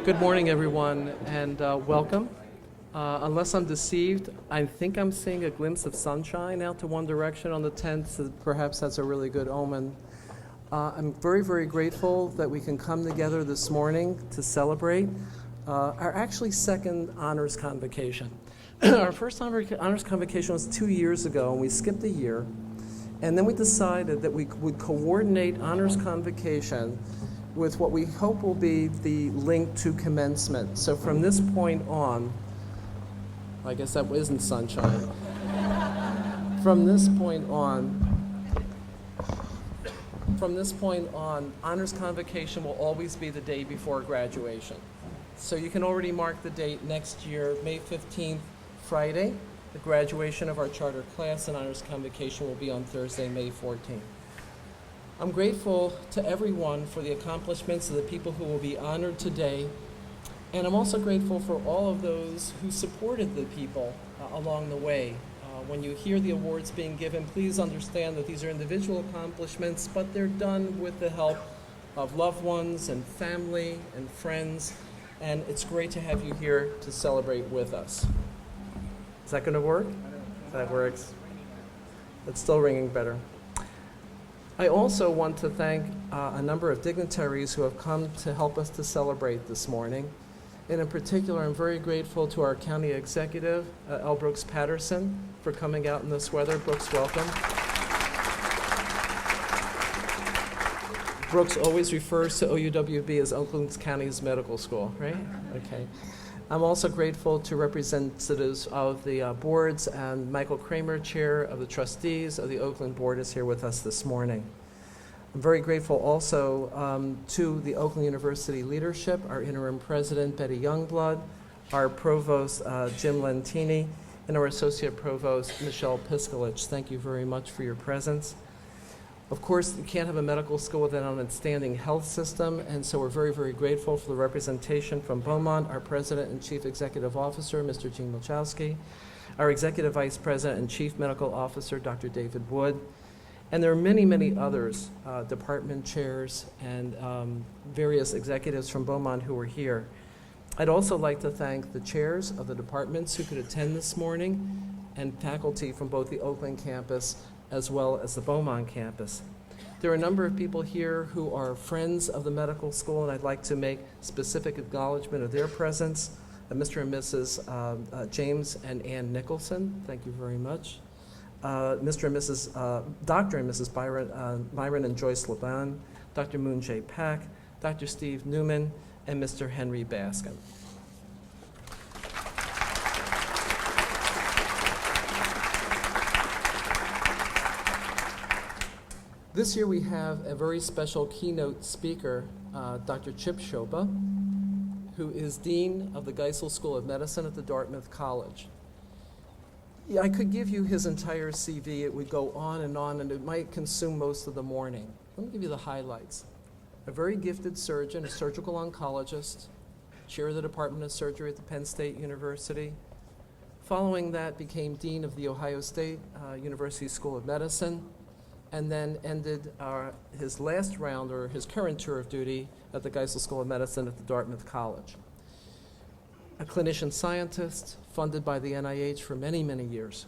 Good morning, everyone, and welcome. Unless I'm deceived, I think I'm seeing a glimpse of sunshine out to one direction on the 10th, so perhaps that's a really good omen. I'm very, very grateful that we can come together this morning to celebrate our actually second honors convocation. Our first honors convocation was 2 years ago, and we skipped a year. And then we decided that we would coordinate honors convocation with what we hope will be the link to commencement. So from this point on, I guess that isn't sunshine. From this point on, honors convocation will always be the day before graduation. So you can already mark the date next year, May 15th, Friday. The graduation of our charter class and honors convocation will be on Thursday, May 14th. I'm grateful to everyone for the accomplishments of the people who will be honored today, and I'm also grateful for all of those who supported the people along the way. When you hear the awards being given, please understand that these are individual accomplishments, but they're done with the help of loved ones and family and friends, and it's great to have you here to celebrate with us. Is that going to work? That works. It's still ringing better. I also want to thank a number of dignitaries who have come to help us to celebrate this morning. And in particular, I'm very grateful to our county executive, L. Brooks Patterson, for coming out in this weather. Brooks, welcome. Brooks always refers to OUWB as Oakland County's medical school, right? Okay. I'm also grateful to representatives of the boards, and Michael Kramer, chair of the trustees of the Oakland board, is here with us this morning. I'm very grateful also to the Oakland University leadership, our interim president, Betty Youngblood, our provost, Jim Lentini, and our associate provost, Michelle Piskalich. Thank you very much for your presence. Of course, you can't have a medical school without an outstanding health system, and so we're very, very grateful for the representation from Beaumont, our President and Chief Executive Officer, Mr. Gene Milchowski, our Executive Vice President and Chief Medical Officer, Dr. David Wood, and there are many, many others, department chairs and various executives from Beaumont who are here. I'd also like to thank the chairs of the departments who could attend this morning and faculty from both the Oakland campus as well as the Beaumont campus. There are a number of people here who are friends of the medical school, and I'd like to make specific acknowledgement of their presence. Mr. and Mrs. James and Ann Nicholson, thank you very much. Mr. and Mrs. Dr. and Mrs. Myron and Joyce Laban, Dr. Moon J. Pack, Dr. Steve Newman, and Mr. Henry Baskin. This year we have a very special keynote speaker, Dr. Chip Shoba, who is Dean of the Geisel School of Medicine at the Dartmouth College. Yeah, I could give you his entire CV. It would go on, and it might consume most of the morning. Let me give you the highlights. A very gifted surgeon, a surgical oncologist, chair of the Department of Surgery at the Penn State University. Following that, became Dean of the Ohio State University School of Medicine, and then ended his last round, or his current tour of duty, at the Geisel School of Medicine at the Dartmouth College. A clinician scientist funded by the NIH for many, many years.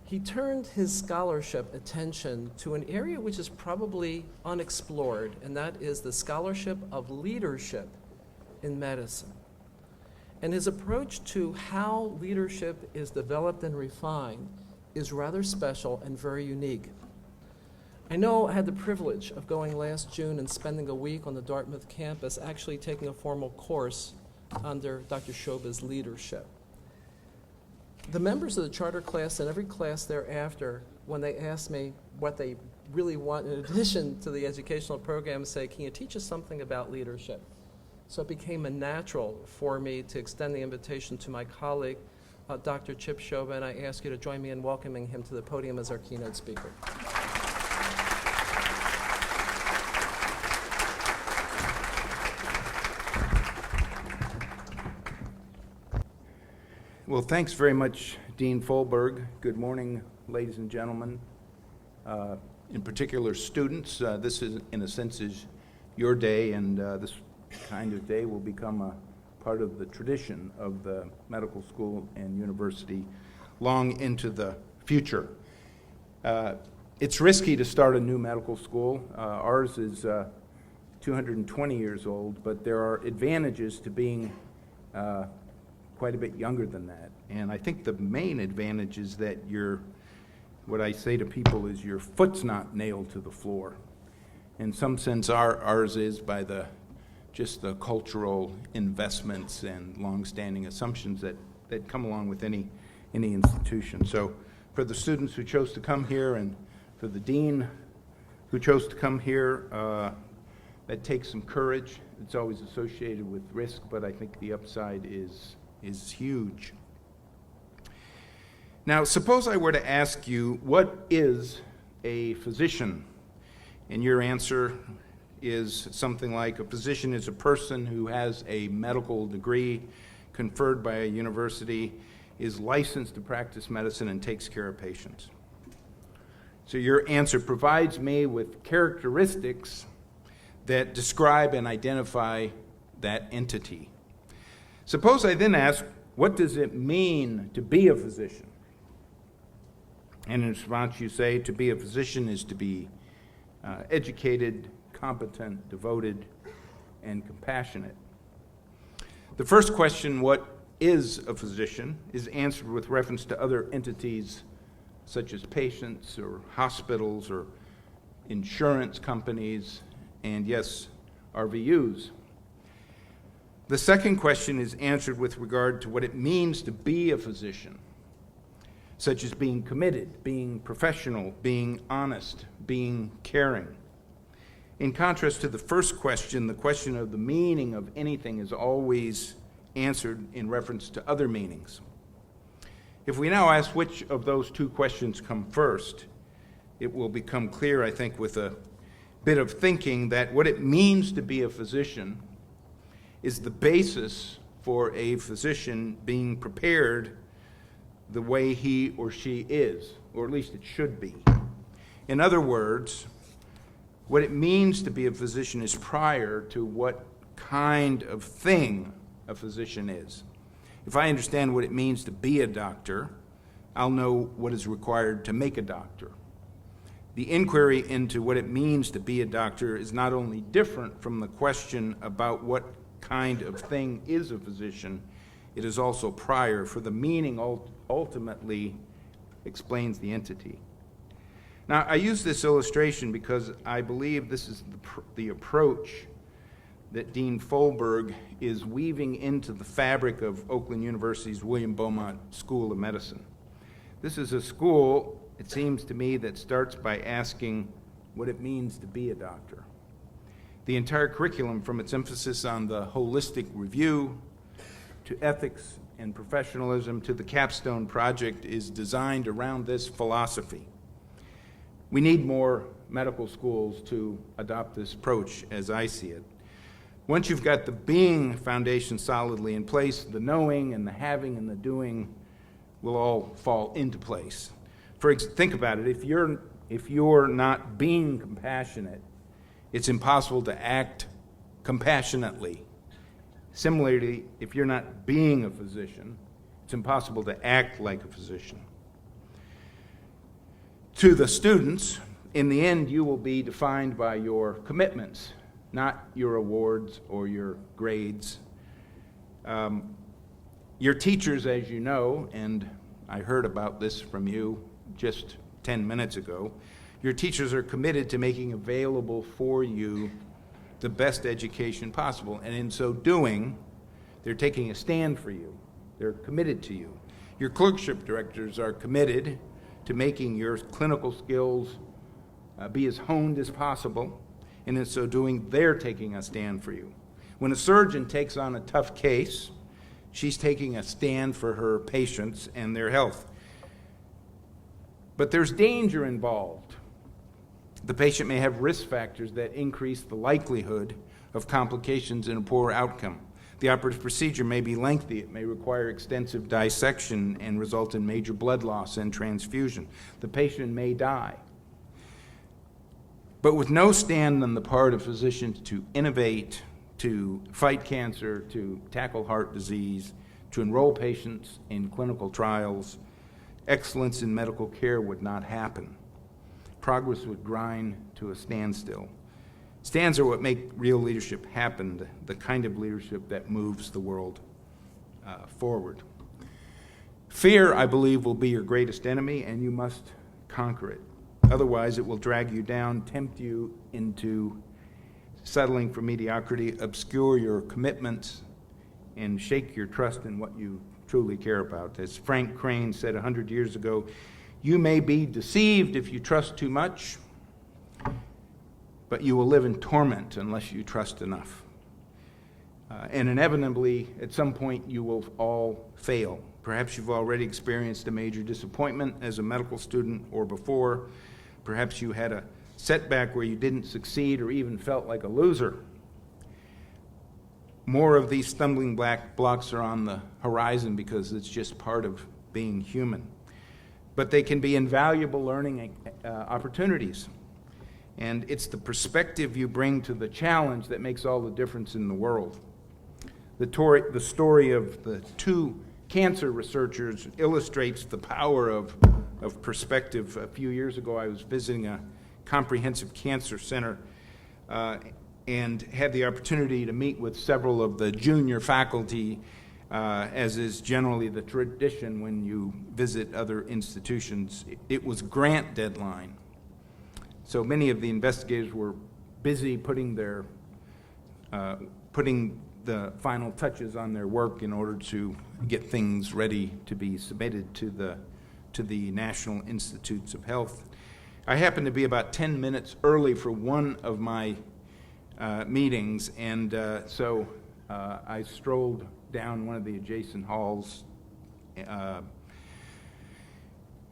He turned his scholarship attention to an area which is probably unexplored, and that is the scholarship of leadership in medicine. And his approach to how leadership is developed and refined is rather special and very unique. I know I had the privilege of going last June and spending a week on the Dartmouth campus, actually taking a formal course under Dr. Shoba's leadership. The members of the charter class and every class thereafter, when they asked me what they really want in addition to the educational program, say, can you teach us something about leadership? So it became a natural for me to extend the invitation to my colleague, Dr. Chip Shoba, and I ask you to join me in welcoming him to the podium as our keynote speaker. Well, thanks very much, Dean Folberg. Good morning, ladies and gentlemen. In particular, students. This is, in a sense, is your day, and this kind of day will become a part of the tradition of the medical school and university long into the future. It's risky to start a new medical school. Ours is 220 years old, but there are advantages to being quite a bit younger than that. And I think the main advantage is that what I say to people is your foot's not nailed to the floor. In some sense, ours is by just the cultural investments and long-standing assumptions that come along with any institution. So for the students who chose to come here and for the dean who chose to come here, that takes some courage. It's always associated with risk, but I think the upside is huge. Now, suppose I were to ask you, what is a physician? And your answer is something like, a physician is a person who has a medical degree conferred by a university, is licensed to practice medicine, and takes care of patients. So your answer provides me with characteristics that describe and identify that entity. Suppose I then ask, what does it mean to be a physician? And in response you say, to be a physician is to be educated, competent, devoted, and compassionate. The first question, what is a physician, is answered with reference to other entities such as patients or hospitals or insurance companies, and yes, RVUs. The second question is answered with regard to what it means to be a physician, such as being committed, being professional, being honest, being caring. In contrast to the first question, the question of the meaning of anything is always answered in reference to other meanings. If we now ask which of those two questions come first, it will become clear, I think, with a bit of thinking, that what it means to be a physician is the basis for a physician being prepared the way he or she is, or at least it should be. In other words, what it means to be a physician is prior to what kind of thing a physician is. If I understand what it means to be a doctor, I'll know what is required to make a doctor. The inquiry into what it means to be a doctor is not only different from the question about what kind of thing is a physician, it is also prior, for the meaning ultimately explains the entity. Now, I use this illustration because I believe this is the approach that Dean Folberg is weaving into the fabric of Oakland University's William Beaumont School of Medicine. This is a school, it seems to me, that starts by asking what it means to be a doctor. The entire curriculum, from its emphasis on the holistic review to ethics and professionalism to the capstone project, is designed around this philosophy. We need more medical schools to adopt this approach, as I see it. Once you've got the being foundation solidly in place, the knowing and the having and the doing will all fall into place. Think about it. If you're not being compassionate, it's impossible to act compassionately. Similarly, if you're not being a physician, it's impossible to act like a physician. To the students, in the end, you will be defined by your commitments, not your awards or your grades. Your teachers, as you know, and I heard about this from you just 10 minutes ago, your teachers are committed to making available for you the best education possible, and in so doing, they're taking a stand for you. They're committed to you. Your clerkship directors are committed to making your clinical skills be as honed as possible, and in so doing, they're taking a stand for you. When a surgeon takes on a tough case, she's taking a stand for her patients and their health. But there's danger involved. The patient may have risk factors that increase the likelihood of complications and a poor outcome. The operative procedure may be lengthy. It may require extensive dissection and result in major blood loss and transfusion. The patient may die. But with no stand on the part of physicians to innovate, to fight cancer, to tackle heart disease, to enroll patients in clinical trials, excellence in medical care would not happen. Progress would grind to a standstill. Stands are what make real leadership happen, the kind of leadership that moves the world forward. Fear, I believe, will be your greatest enemy, and you must conquer it. Otherwise, it will drag you down, tempt you into settling for mediocrity, obscure your commitments, and shake your trust in what you truly care about. As Frank Crane said 100 years ago, you may be deceived if you trust too much, but you will live in torment unless you trust enough. And inevitably, at some point, you will all fail. Perhaps you've already experienced a major disappointment as a medical student or before. Perhaps you had a setback where you didn't succeed or even felt like a loser. More of these stumbling blocks are on the horizon because it's just part of being human. But they can be invaluable learning opportunities. And it's the perspective you bring to the challenge that makes all the difference in the world. The story of the two cancer researchers illustrates the power of perspective. A few years ago, I was visiting a comprehensive cancer center and had the opportunity to meet with several of the junior faculty, as is generally the tradition when you visit other institutions. It was grant deadline. So many of the investigators were busy putting the final touches on their work in order to get things ready to be submitted to the National Institutes of Health. I happened to be about 10 minutes early for one of my meetings, and so I strolled down one of the adjacent halls, and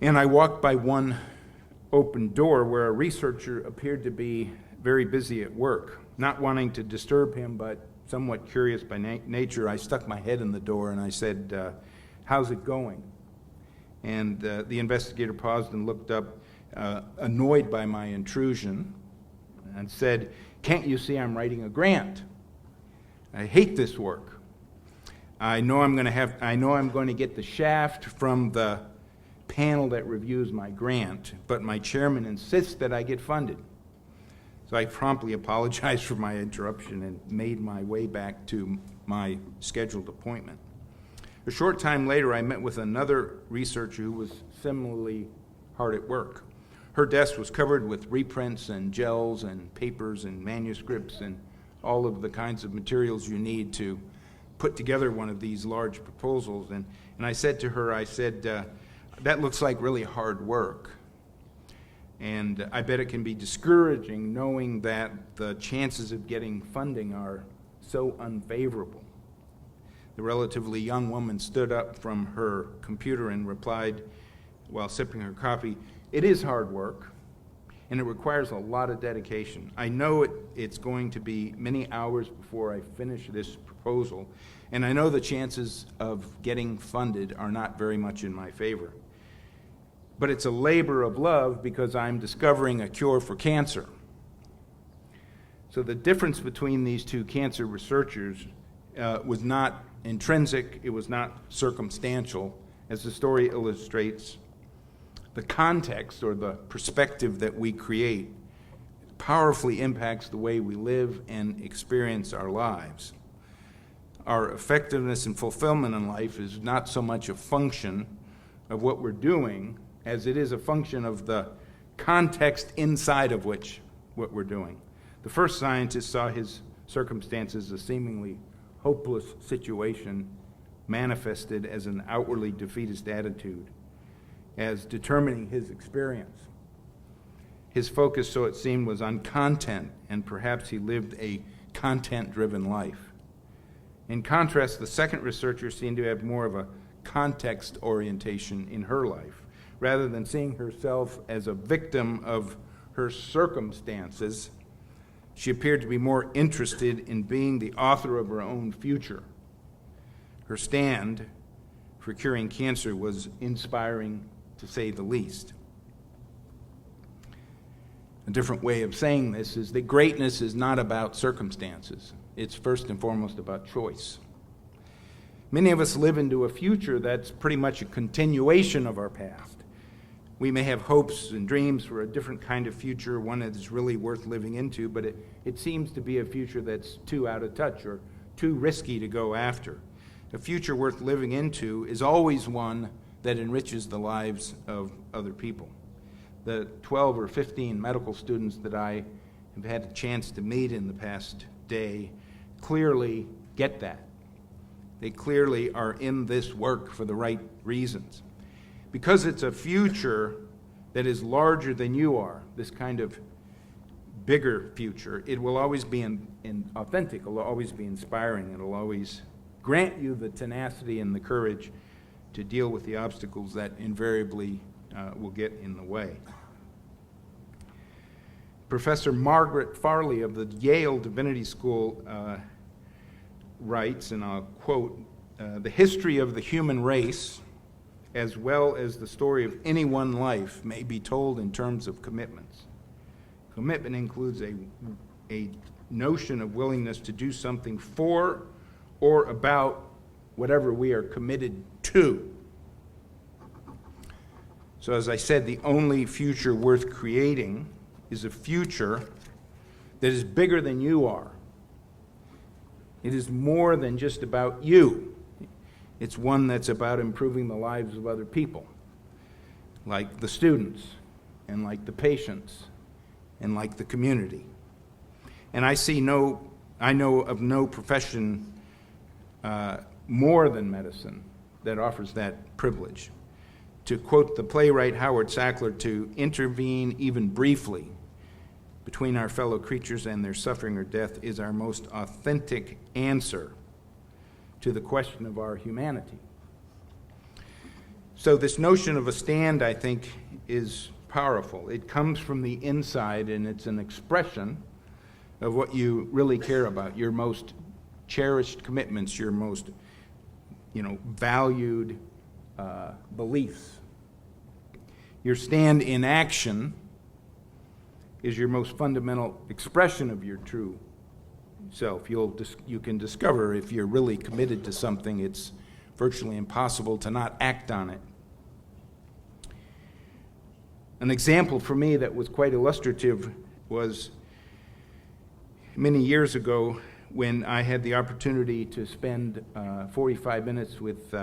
I walked by one open door where a researcher appeared to be very busy at work. Not wanting to disturb him, but somewhat curious by nature, I stuck my head in the door and I said, how's it going? And the investigator paused and looked up, annoyed by my intrusion, and said, can't you see I'm writing a grant? I hate this work. I know I'm going to get the shaft from the panel that reviews my grant, but my chairman insists that I get funded. So I promptly apologized for my interruption and made my way back to my scheduled appointment. A short time later, I met with another researcher who was similarly hard at work. Her desk was covered with reprints and gels and papers and manuscripts and all of the kinds of materials you need to put together one of these large proposals. And I said to her, that looks like really hard work. And I bet it can be discouraging knowing that the chances of getting funding are so unfavorable. The relatively young woman stood up from her computer and replied while sipping her coffee, it is hard work, and it requires a lot of dedication. I know it's going to be many hours before I finish this proposal, and I know the chances of getting funded are not very much in my favor. But it's a labor of love because I'm discovering a cure for cancer. So the difference between these two cancer researchers was not intrinsic, it was not circumstantial. As the story illustrates, the context or the perspective that we create powerfully impacts the way we live and experience our lives. Our effectiveness and fulfillment in life is not so much a function of what we're doing as it is a function of the context inside of what we're doing. The first scientist saw his circumstances as a seemingly hopeless situation manifested as an outwardly defeatist attitude, as determining his experience. His focus, so it seemed, was on content, and perhaps he lived a content-driven life. In contrast, the second researcher seemed to have more of a context orientation in her life. Rather than seeing herself as a victim of her circumstances, she appeared to be more interested in being the author of her own future. Her stand for curing cancer was inspiring, to say the least. A different way of saying this is that greatness is not about circumstances. It's first and foremost about choice. Many of us live into a future that's pretty much a continuation of our past. We may have hopes and dreams for a different kind of future, one that's really worth living into, but it seems to be a future that's too out of touch or too risky to go after. A future worth living into is always one that enriches the lives of other people. The 12 or 15 medical students that I have had a chance to meet in the past day clearly get that. They clearly are in this work for the right reasons. Because it's a future that is larger than you are, this kind of bigger future, it will always be authentic, it will always be inspiring, it will always grant you the tenacity and the courage to deal with the obstacles that invariably will get in the way. Professor Margaret Farley of the Yale Divinity School writes, and I'll quote, "The history of the human race, as well as the story of any one life, may be told in terms of commitments. Commitment includes a notion of willingness to do something for or about whatever we are committed to." So as I said, the only future worth creating is a future that is bigger than you are. It is more than just about you. It's one that's about improving the lives of other people, like the students, and like the patients, and like the community. And I know of no profession more than medicine that offers that privilege. To quote the playwright Howard Sackler, to intervene even briefly between our fellow creatures and their suffering or death is our most authentic answer to the question of our humanity. So this notion of a stand, I think, is powerful. It comes from the inside, and it's an expression of what you really care about, your most cherished commitments, your most, valued beliefs. Your stand in action is your most fundamental expression of your true self. You can discover if you're really committed to something, it's virtually impossible to not act on it. An example for me that was quite illustrative was many years ago when I had the opportunity to spend 45 minutes with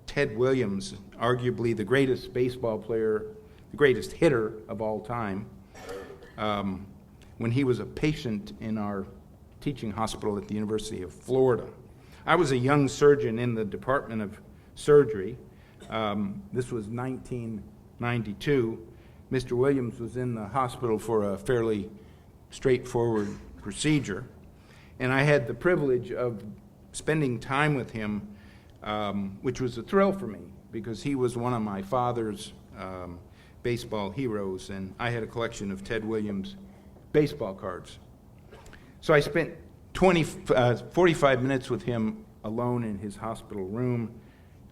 Ted Williams, arguably the greatest baseball player, the greatest hitter of all time, when he was a patient in our teaching hospital at the University of Florida. I was a young surgeon in the Department of Surgery. This was 1992. Mr. Williams was in the hospital for a fairly straightforward procedure, and I had the privilege of spending time with him, which was a thrill for me because he was one of my father's baseball heroes, and I had a collection of Ted Williams baseball cards. So I spent 45 minutes with him alone in his hospital room,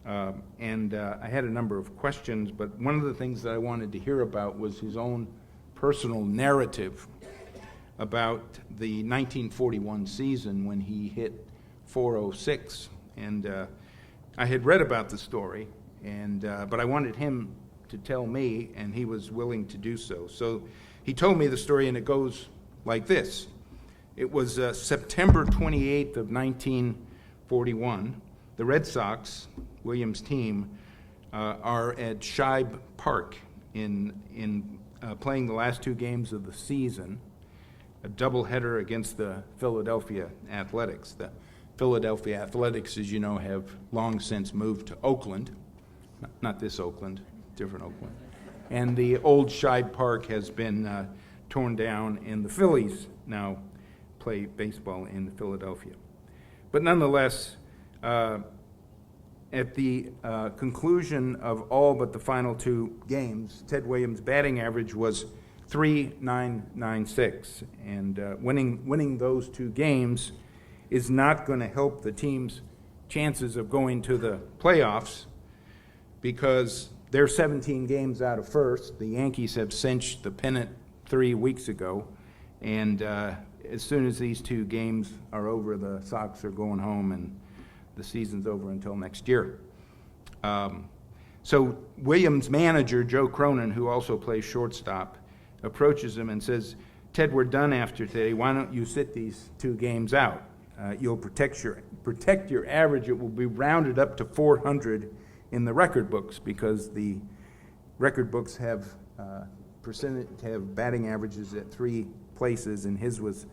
and I had a number of questions, but one of the things that I wanted to hear about was his own personal narrative about the 1941 season when he hit .406. And I had read about the story, but I wanted him to tell me, and he was willing to do so. So he told me the story, and it goes like this. It was September 28th of 1941. The Red Sox, Williams' team, are at Shibe Park in playing the last two games of the season, a doubleheader against the Philadelphia Athletics. The Philadelphia Athletics, as you know, have long since moved to Oakland. Not this Oakland, different Oakland. And the old Shibe Park has been torn down, and the Phillies now play baseball in Philadelphia. But nonetheless, at the conclusion of all but the final two games, Ted Williams' batting average was .3996, and winning those two games is not going to help the team's chances of going to the playoffs because they're 17 games out of first. The Yankees have cinched the pennant 3 weeks ago, and as soon as these 2 games are over, the Sox are going home, and the season's over until next year. So Williams' manager, Joe Cronin, who also plays shortstop, approaches him and says, "Ted, we're done after today. Why don't you sit these 2 games out? You'll protect your average. It will be rounded up to 400 in the record books, because the record books have batting averages at 3 places, and his was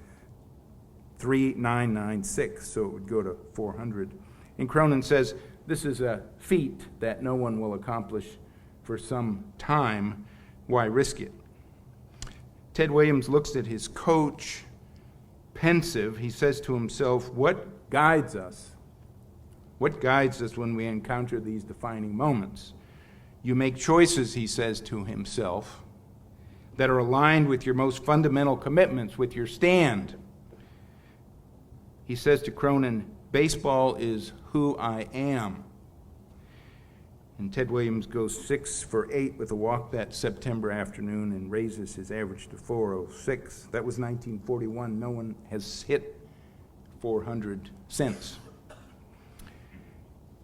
3,996, so it would go to 400. And Cronin says, "This is a feat that no one will accomplish for some time. Why risk it?" Ted Williams looks at his coach, pensive. He says to himself, "What guides us? What guides us when we encounter these defining moments? You make choices," he says to himself, "that are aligned with your most fundamental commitments, with your stand." He says to Cronin, "Baseball is who I am." And Ted Williams goes 6 for 8 with a walk that September afternoon and raises his average to 406. That was 1941. No one has hit 400 since.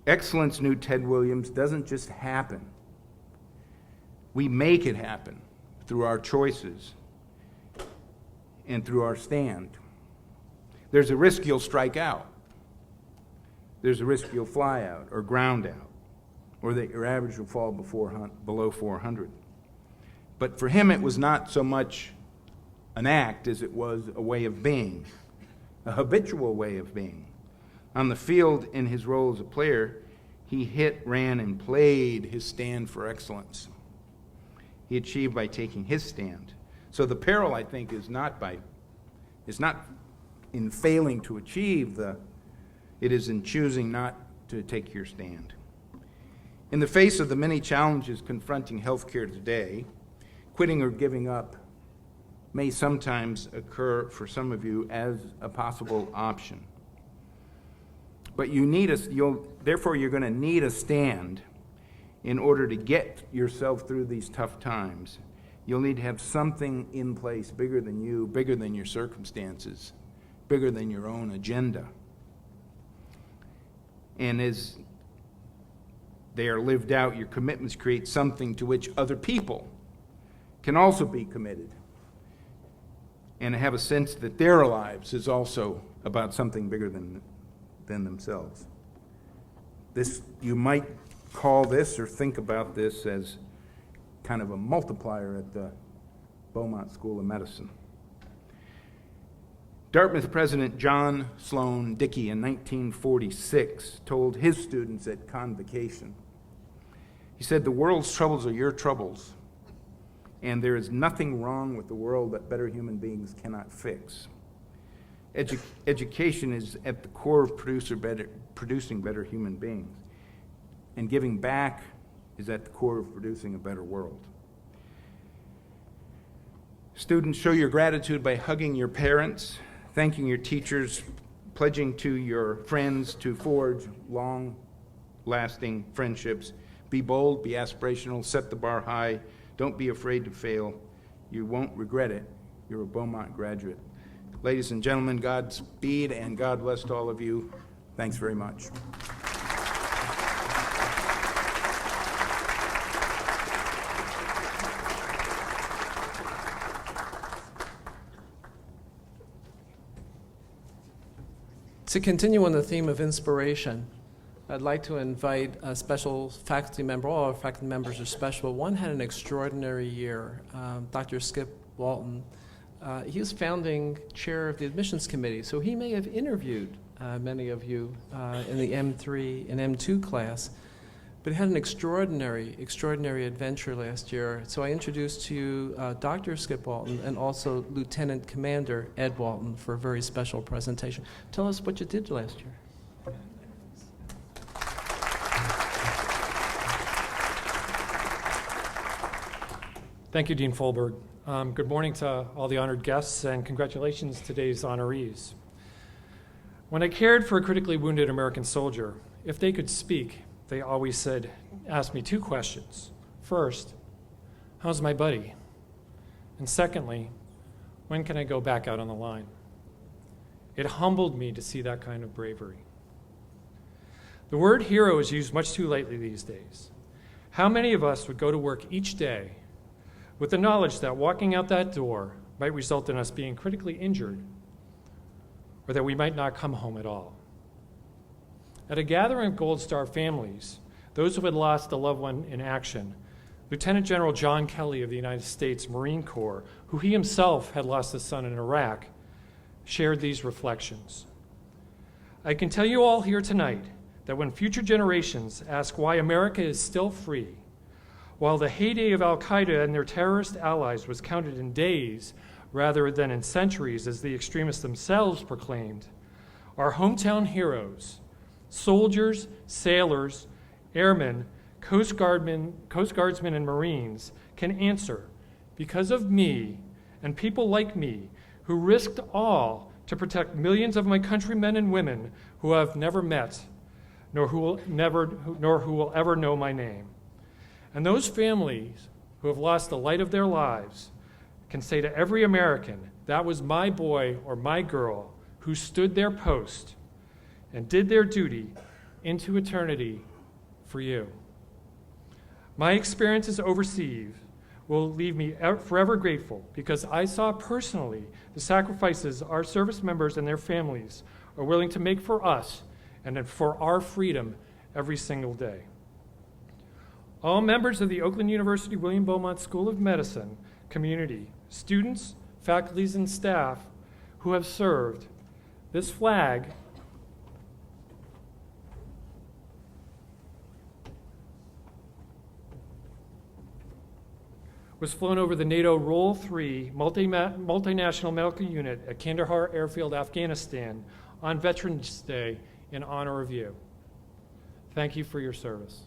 Excellence, knew Ted Williams, doesn't just happen. We make it happen through our choices and through our stand. There's a risk you'll strike out. There's a risk you'll fly out or ground out, or that your average will fall below 400. But for him, it was not so much an act as it was a way of being, a habitual way of being. On the field, in his role as a player, he hit, ran, and played his stand for excellence. He achieved by taking his stand. So the peril, I think, is not in failing to achieve it is in choosing not to take your stand. In the face of the many challenges confronting healthcare today, quitting or giving up may sometimes occur for some of you as a possible option. But therefore you're going to need a stand in order to get yourself through these tough times. You'll need to have something in place bigger than you, bigger than your circumstances, bigger than your own agenda. And as they are lived out, your commitments create something to which other people can also be committed and have a sense that their lives is also about something bigger than themselves. You might call this or think about this as kind of a multiplier at the Beaumont School of Medicine. Dartmouth President John Sloan Dickey in 1946 told his students at Convocation, he said, "The world's troubles are your troubles, and there is nothing wrong with the world that better human beings cannot fix. Education is at the core of producing better human beings, and giving back is at the core of producing a better world." Students, show your gratitude by hugging your parents, thanking your teachers, pledging to your friends to forge long-lasting friendships. Be bold, be aspirational, set the bar high. Don't be afraid to fail. You won't regret it. You're a Beaumont graduate. Ladies and gentlemen, Godspeed and God bless to all of you. Thanks very much. To continue on the theme of inspiration, I'd like to invite a special faculty member. All our faculty members are special. One had an extraordinary year, Dr. Skip Walton. He was founding chair of the admissions committee, so he may have interviewed many of you in the M3 and M2 class, but he had an extraordinary adventure last year. So I introduced to you Dr. Skip Walton and also Lieutenant Commander Ed Walton for a very special presentation. Tell us what you did last year. Thank you, Dean Folberg. Good morning to all the honored guests, and congratulations to today's honorees. When I cared for a critically wounded American soldier, if they could speak, they always asked me 2 questions. First, how's my buddy? And secondly, when can I go back out on the line? It humbled me to see that kind of bravery. The word hero is used much too lightly these days. How many of us would go to work each day with the knowledge that walking out that door might result in us being critically injured, or that we might not come home at all? At a gathering of Gold Star families, those who had lost a loved one in action, Lieutenant General John Kelly of the United States Marine Corps, who he himself had lost a son in Iraq, shared these reflections. I can tell you all here tonight that when future generations ask why America is still free, while the heyday of al-Qaeda and their terrorist allies was counted in days rather than in centuries, as the extremists themselves proclaimed, our hometown heroes, soldiers, sailors, airmen, Coast Guardsmen, and Marines can answer, because of me and people like me who risked all to protect millions of my countrymen and women who I've never met, nor who will ever know my name. And those families who have lost the light of their lives can say to every American, that was my boy or my girl who stood their post and did their duty into eternity for you. My experiences overseas will leave me forever grateful, because I saw personally the sacrifices our service members and their families are willing to make for us and for our freedom every single day. All members of the Oakland University William Beaumont School of Medicine community, students, faculties, and staff who have served, this flag was flown over the NATO Role 3 multinational medical unit at Kandahar Airfield, Afghanistan on Veterans Day in honor of you. Thank you for your service.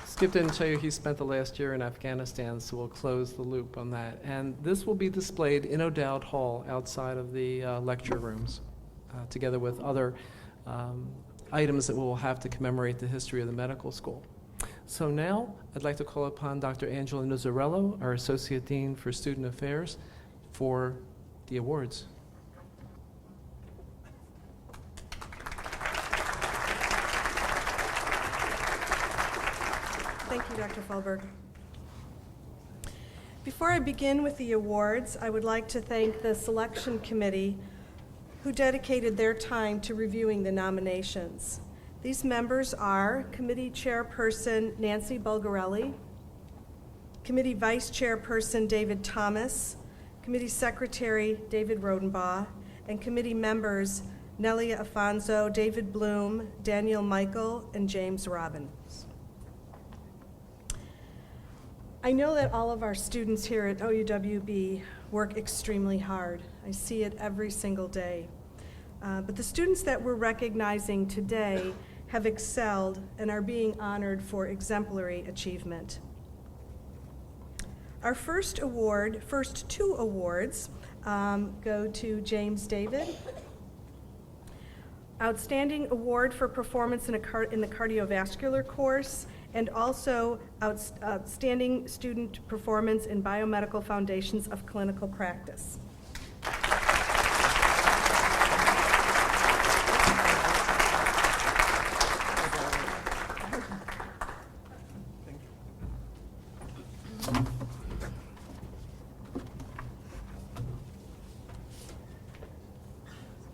Skip didn't tell you he spent the last year in Afghanistan, so we'll close the loop on that. And this will be displayed in O'Dowd Hall outside of the lecture rooms, together with other items that we'll have to commemorate the history of the medical school. So now I'd like to call upon Dr. Angela Nuzzarello, our Associate Dean for Student Affairs, for the awards. Thank you, Dr. Falberg. Before I begin with the awards, I would like to thank the selection committee who dedicated their time to reviewing the nominations. These members are Committee Chairperson Nancy Bulgarelli, Committee Vice Chairperson David Thomas, Committee Secretary David Rodenbaugh, and committee members Nelia Afonso, David Bloom, Daniel Michael, and James Robbins. I know that all of our students here at OUWB work extremely hard. I see it every single day. But the students that we're recognizing today have excelled and are being honored for exemplary achievement. Our first two awards go to James David. Outstanding Award for Performance in the Cardiovascular course, and also Outstanding Student Performance in Biomedical Foundations of Clinical Practice.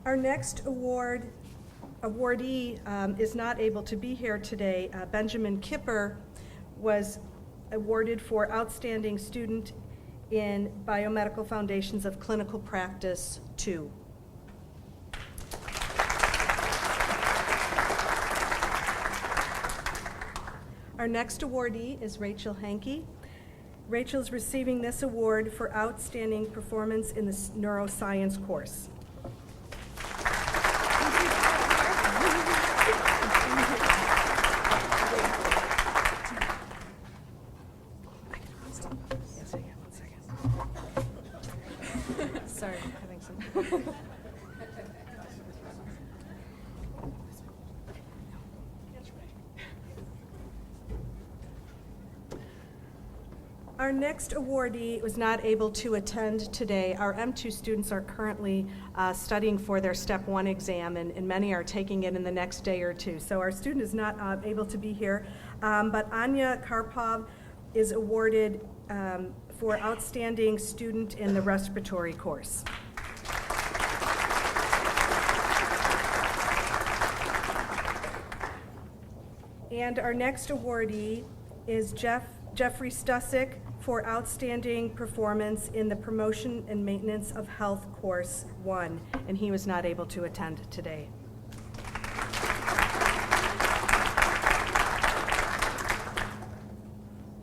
Our next awardee is not able to be here today. Benjamin Kipper was awarded for Outstanding Student in Biomedical Foundations of Clinical Practice 2. Our next awardee is Rachel Hankey. Rachel is receiving this award for Outstanding Performance in the Neuroscience course. sorry, I'm having some. Our next awardee was not able to attend today. Our M2 students are currently studying for their Step 1 exam, and many are taking it in the next day or two. So our student is not able to be here, but Anya Karpov is awarded for Outstanding Student in the Respiratory course. And our next awardee is Jeffrey Stusick for Outstanding Performance in the Promotion and Maintenance of Health Course 1, and he was not able to attend today.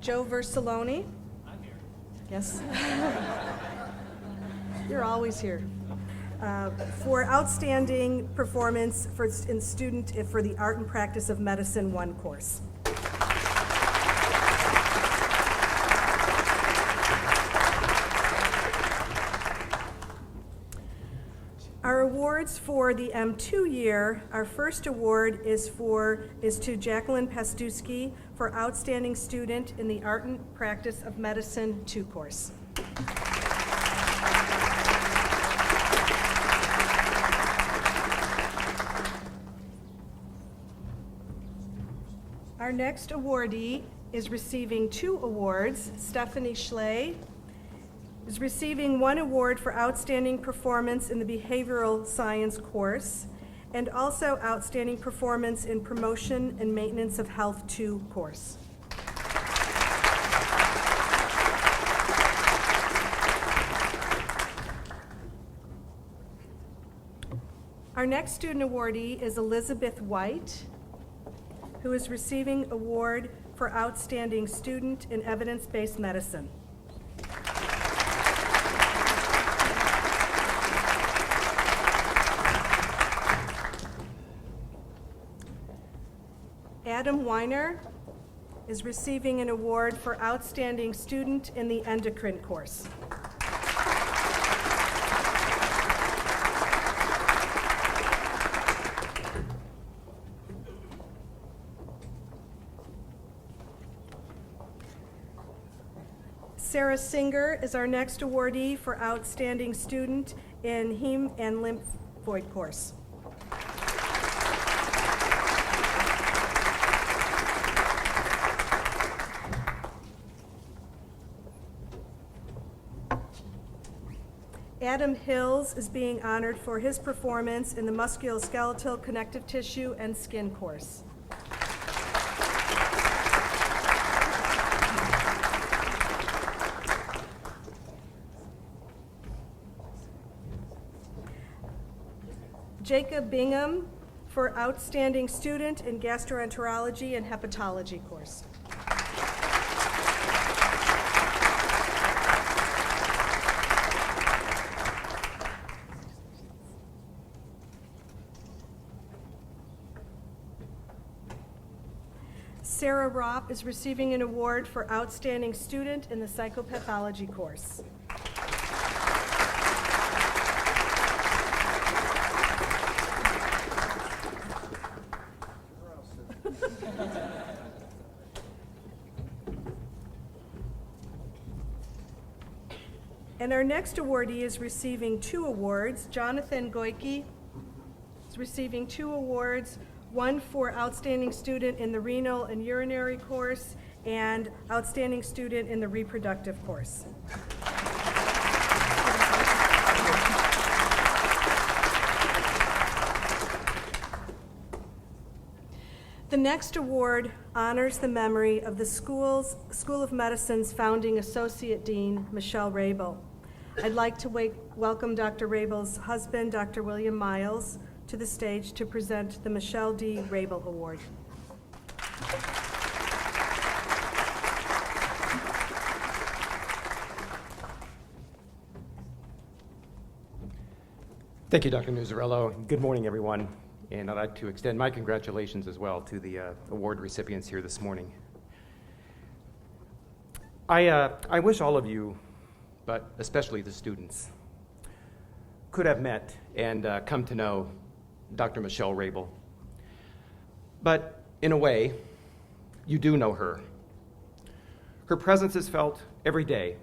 Joe Versaloni. I'm here. Yes. You're always here. For Outstanding Performance in Student for the Art and Practice of Medicine 1 course. Our awards for the M2 year, our first award is to Jacqueline Pastuski for Outstanding Student in the Art and Practice of Medicine 2 course. Our next awardee is receiving 2 awards. Stephanie Schley is receiving 1 award for Outstanding Performance in the Behavioral Science course, and also Outstanding Performance in Promotion and Maintenance of Health 2 course. Our next student awardee is Elizabeth White, who is receiving award for Outstanding Student in Evidence-Based Medicine. Adam Weiner is receiving an award for Outstanding Student in the Endocrine course. Sarah Singer is our next awardee for Outstanding Student in Heme and Lymphoid course. Adam Hills is being honored for his performance in the Musculoskeletal Connective Tissue and Skin course. Jacob Bingham for Outstanding Student in Gastroenterology and Hepatology course. Sarah Ropp is receiving an award for Outstanding Student in the Psychopathology course. And our next awardee is receiving 2 awards. Jonathan Goike is receiving 2 awards, one for Outstanding Student in the Renal and Urinary course and Outstanding Student in the Reproductive course. The next award honors the memory of the School of Medicine's founding Associate Dean, Michelle Rabel. I'd like to welcome Dr. Rabel's husband, Dr. William Miles, to the stage to present the Michelle D. Rabel Award. Thank you, Dr. Nuzzarello. Good morning, everyone. And I'd like to extend my congratulations as well to the award recipients here this morning. I wish all of you, but especially the students, could have met and come to know Dr. Michelle Rabel. But in a way, you do know her. Her presence is felt every day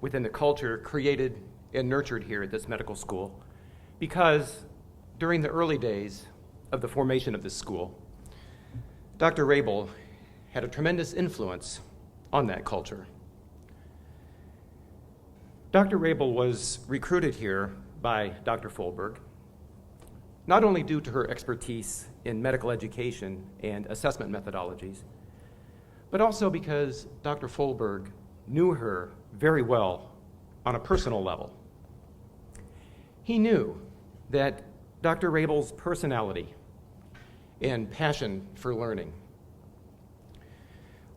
within the culture created and nurtured here at this medical school, because during the early days of the formation of this school, Dr. Rabel had a tremendous influence on that culture. Dr. Rabel was recruited here by Dr. Folberg, not only due to her expertise in medical education and assessment methodologies, but also because Dr. Folberg knew her very well on a personal level. He knew that Dr. Rabel's personality and passion for learning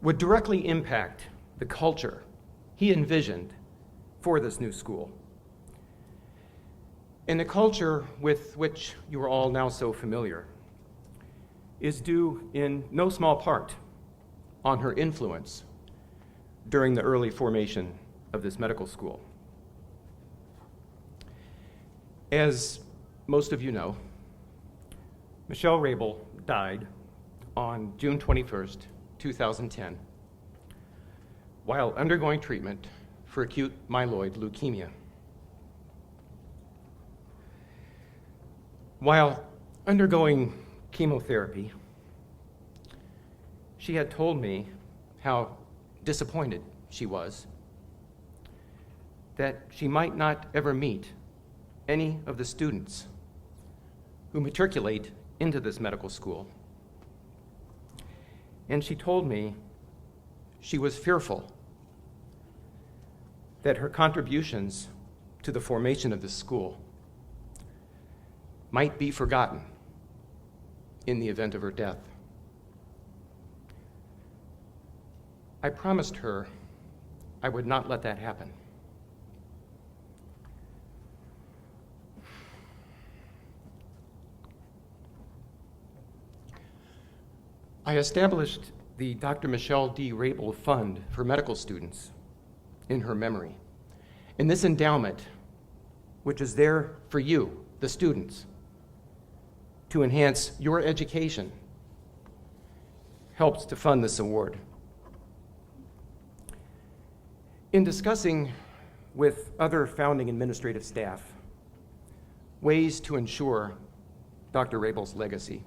would directly impact the culture he envisioned for this new school. And the culture with which you are all now so familiar is due in no small part on her influence during the early formation of this medical school. As most of you know, Michelle Rabel died on June 21st, 2010, while undergoing treatment for acute myeloid leukemia. While undergoing chemotherapy, she had told me how disappointed she was that she might not ever meet any of the students who matriculate into this medical school. And she told me she was fearful that her contributions to the formation of this school might be forgotten in the event of her death. I promised her I would not let that happen. I established the Dr. Michelle D. Rabel Fund for medical students in her memory. And this endowment, which is there for you, the students, to enhance your education, helps to fund this award. In discussing with other founding administrative staff ways to ensure Dr. Rabel's legacy,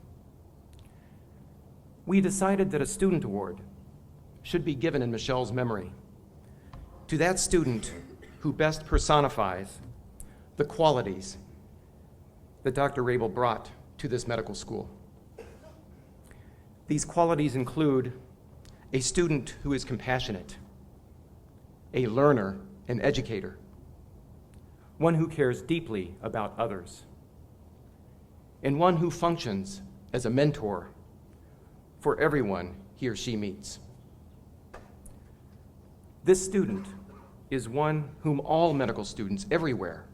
we decided that a student award should be given in Michelle's memory to that student who best personifies the qualities that Dr. Rabel brought to this medical school. These qualities include a student who is compassionate, a learner and educator, one who cares deeply about others, and one who functions as a mentor for everyone he or she meets. This student is one whom all medical students everywhere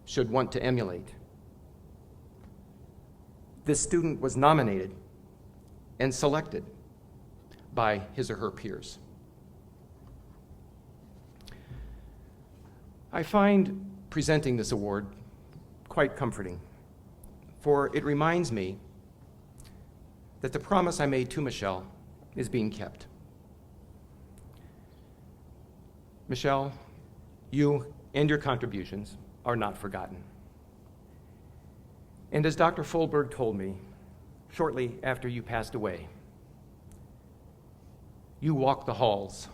should want to emulate. This student was nominated and selected by his or her peers. I find presenting this award quite comforting, for it reminds me that the promise I made to Michelle is being kept. Michelle, you and your contributions are not forgotten. And as Dr. Folberg told me shortly after you passed away, you walk the halls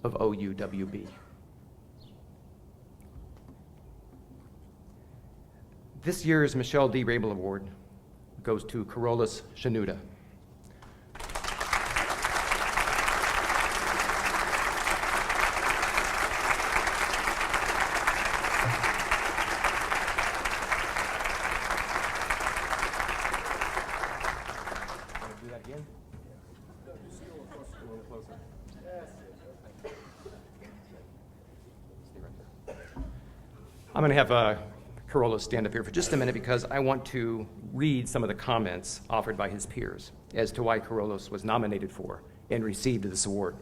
of OUWB. This year's Michelle D. Rabel Award goes to Carolus Shanuda. I'm going to have Carolus stand up here for just a minute because I want to read some of the comments offered by his peers as to why Carolus was nominated for and received this award.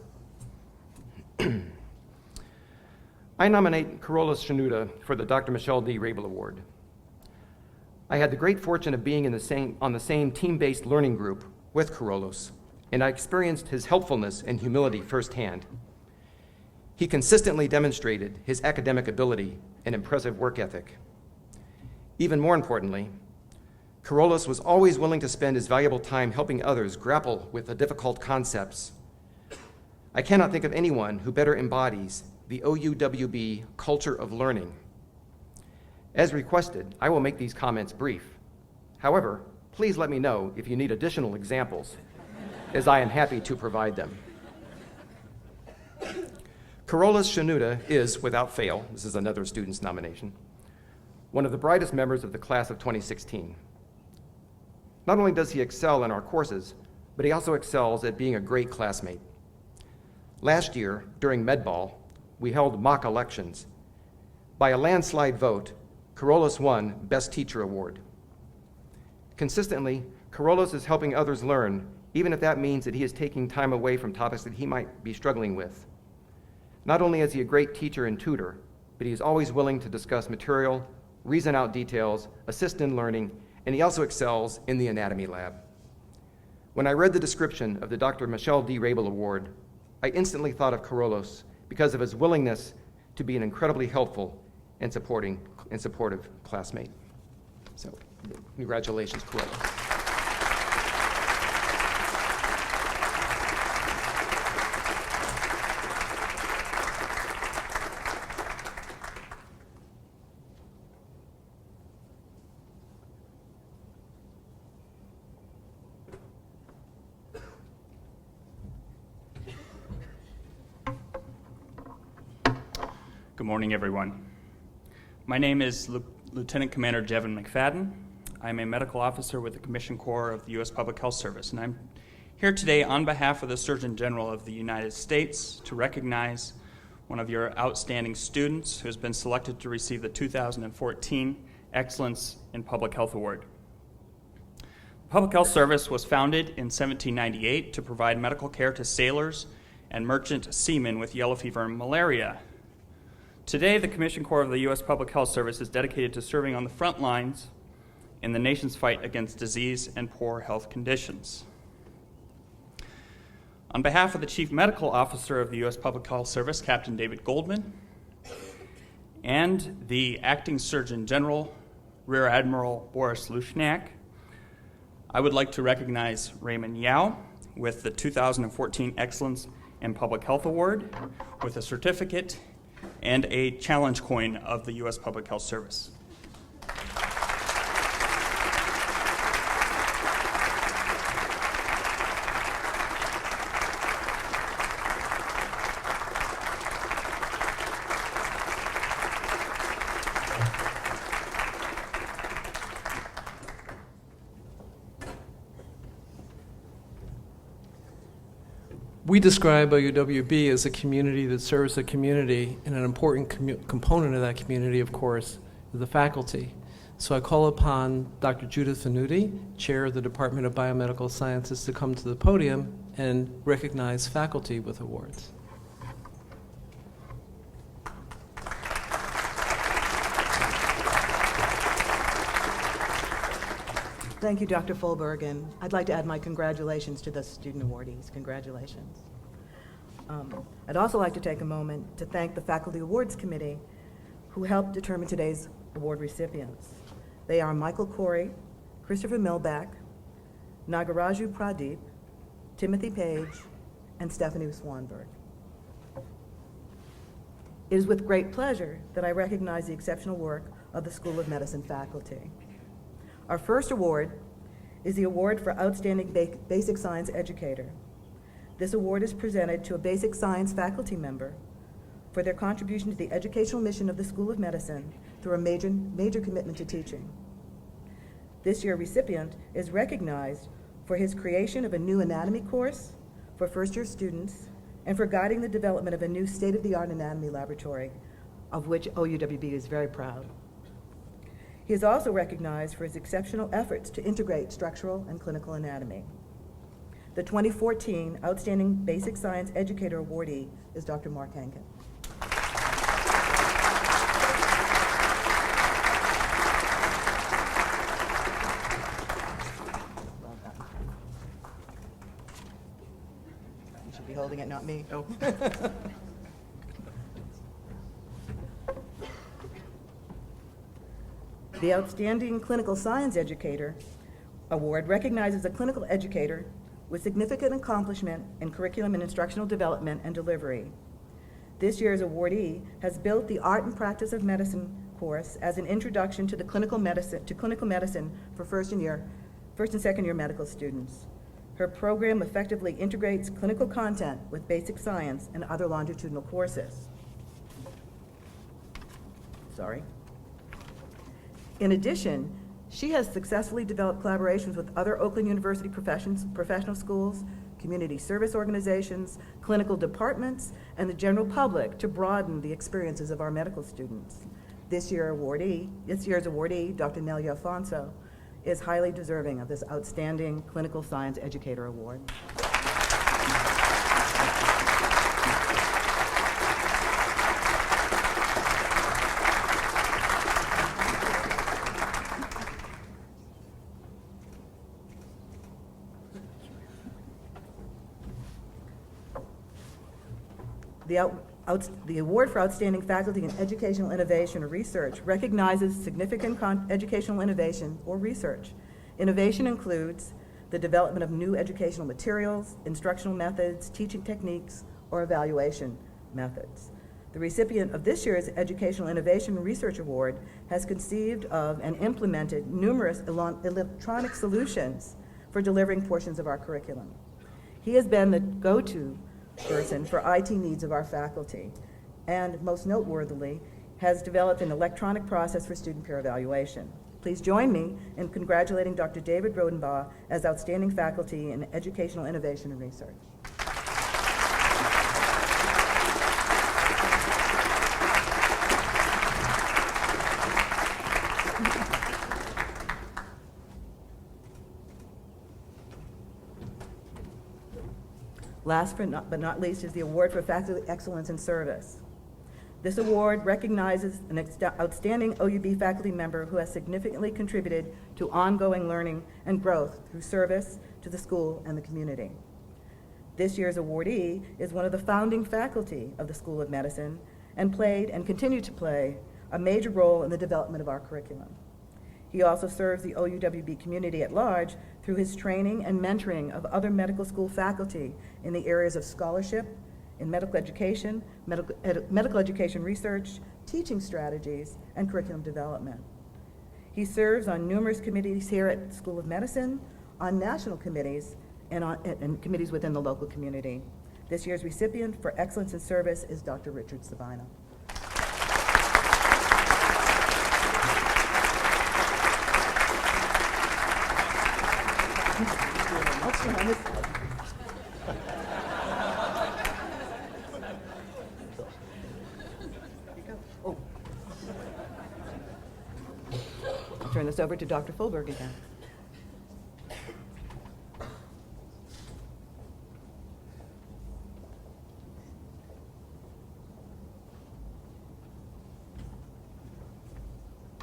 I nominate Carolus Shanuda for the Dr. Michelle D. Rabel Award. I had the great fortune of being on the same team-based learning group with Carolus, and I experienced his helpfulness and humility firsthand. He consistently demonstrated his academic ability and impressive work ethic. Even more importantly, Carolus was always willing to spend his valuable time helping others grapple with the difficult concepts. I cannot think of anyone who better embodies the OUWB culture of learning. As requested, I will make these comments brief. However, please let me know if you need additional examples, as I am happy to provide them. Carolus Shanuda is, without fail, this is another student's nomination, one of the brightest members of the class of 2016. Not only does he excel in our courses, but he also excels at being a great classmate. Last year, during MedBall, we held mock elections. By a landslide vote, Carolus won Best Teacher Award. Consistently, Carolus is helping others learn, even if that means that he is taking time away from topics that he might be struggling with. Not only is he a great teacher and tutor, but he is always willing to discuss material, reason out details, assist in learning, and he also excels in the anatomy lab. When I read the description of the Dr. Michelle D. Rabel Award, I instantly thought of Carolus because of his willingness to be an incredibly helpful and supportive classmate. So, congratulations, Carolus. Good morning, everyone. My name is Lieutenant Commander Jevin McFadden. I'm a medical officer with the Commissioned Corps of the U.S. Public Health Service, and I'm here today on behalf of the Surgeon General of the United States to recognize one of your outstanding students who has been selected to receive the 2014 Excellence in Public Health Award. The Public Health Service was founded in 1798 to provide medical care to sailors and merchant seamen with yellow fever and malaria. Today, the Commissioned Corps of the U.S. Public Health Service is dedicated to serving on the front lines in the nation's fight against disease and poor health conditions. On behalf of the Chief Medical Officer of the U.S. Public Health Service, Captain David Goldman, and the Acting Surgeon General, Rear Admiral Boris Lushniak, I would like to recognize Raymond Yao with the 2014 Excellence in Public Health Award with a certificate and a challenge coin of the U.S. Public Health Service. We describe OUWB as a community that serves the community, and an important component of that community, of course, is the faculty. So I call upon Dr. Judith Venuti, Chair of the Department of Biomedical Sciences, to come to the podium and recognize faculty with awards. Thank you, Dr. Fulberg, and I'd like to add my congratulations to the student awardees. Congratulations. I'd also like to take a moment to thank the Faculty Awards Committee who helped determine today's award recipients. They are Michael Corey, Christopher Milback, Nagaraju Pradeep, Timothy Page, and Stephanie Swanberg. It is with great pleasure that I recognize the exceptional work of the School of Medicine faculty. Our first award is the Award for Outstanding Basic Science Educator. This award is presented to a basic science faculty member for their contribution to the educational mission of the School of Medicine through a major commitment to teaching. This year's recipient is recognized for his creation of a new anatomy course for first-year students and for guiding the development of a new state-of-the-art anatomy laboratory, of which OUWB is very proud. He is also recognized for his exceptional efforts to integrate structural and clinical anatomy. The 2014 Outstanding Basic Science Educator awardee is Dr. Mark Hankin. holding it, not me. Oh. The Outstanding Clinical Science Educator Award recognizes a clinical educator with significant accomplishment in curriculum and instructional development and delivery. This year's awardee has built the Art and Practice of Medicine course as an introduction to clinical medicine for first and second year medical students. Her program effectively integrates clinical content with basic science and other longitudinal courses. In addition, she has successfully developed collaborations with other Oakland University professional schools, community service organizations, clinical departments, and the general public to broaden the experiences of our medical students. This year's awardee, Dr. Nelia Afonso, is highly deserving of this Outstanding Clinical Science Educator Award. The Award for Outstanding Faculty in Educational Innovation or Research recognizes significant educational innovation or research. Innovation includes the development of new educational materials, instructional methods, teaching techniques, or evaluation methods. The recipient of this year's Educational Innovation and Research Award has conceived of and implemented numerous electronic solutions for delivering portions of our curriculum. He has been the go-to person for IT needs of our faculty, and most noteworthily, has developed an electronic process for student peer evaluation. Please join me in congratulating Dr. David Rodenbaugh as Outstanding Faculty in Educational Innovation and Research. Last but not least is the Award for Faculty Excellence in Service. This award recognizes an outstanding OUWB faculty member who has significantly contributed to ongoing learning and growth through service to the school and the community. This year's awardee is one of the founding faculty of the School of Medicine and played and continued to play a major role in the development of our curriculum. He also serves the OUWB community at large through his training and mentoring of other medical school faculty in the areas of scholarship, in medical education, medical education research, teaching strategies, and curriculum development. He serves on numerous committees here at the School of Medicine, on national committees, and committees within the local community. This year's recipient for excellence in service is Dr. Richard Sabino. I'll turn this over to Dr. Fulberg again.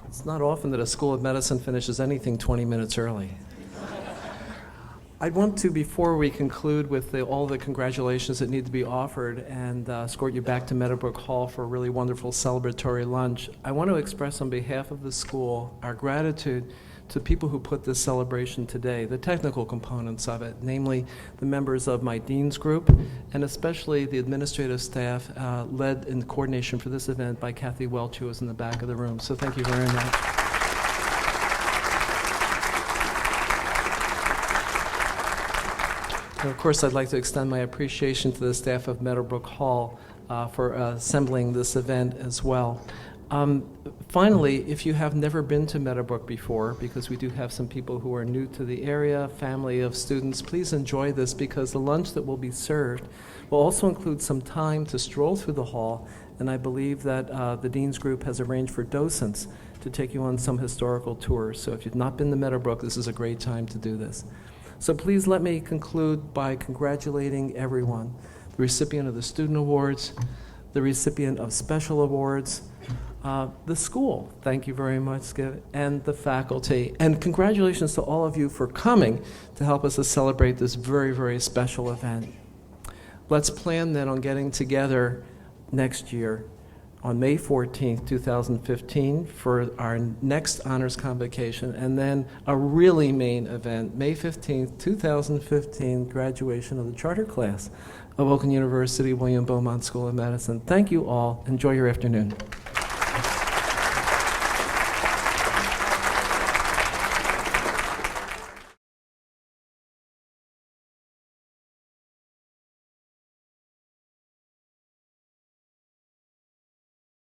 It's not often that a School of Medicine finishes anything 20 minutes early. I'd want to, before we conclude with all the congratulations that need to be offered and escort you back to Meadowbrook Hall for a really wonderful celebratory lunch, I want to express on behalf of the school our gratitude to people who put this celebration today, the technical components of it, namely the members of my dean's group, and especially the administrative staff led in coordination for this event by Kathy Welch, who was in the back of the room. So thank you very much. And of course, I'd like to extend my appreciation to the staff of Meadowbrook Hall for assembling this event as well. Finally, if you have never been to Meadowbrook before, because we do have some people who are new to the area, family of students, please enjoy this, because the lunch that will be served will also include some time to stroll through the hall, and I believe that the Dean's Group has arranged for docents to take you on some historical tours. So if you've not been to Meadowbrook, this is a great time to do this. So please let me conclude by congratulating everyone, the recipient of the student awards, the recipient of special awards, the school, thank you very much, Skip, and the faculty. And congratulations to all of you for coming to help us to celebrate this very, very special event. let's plan then on getting together next year on May 14th, 2015 for our next honors convocation, and then a really main event, May 15th, 2015, graduation of the charter class of Oakland University William Beaumont School of Medicine. Thank you all. Enjoy your afternoon.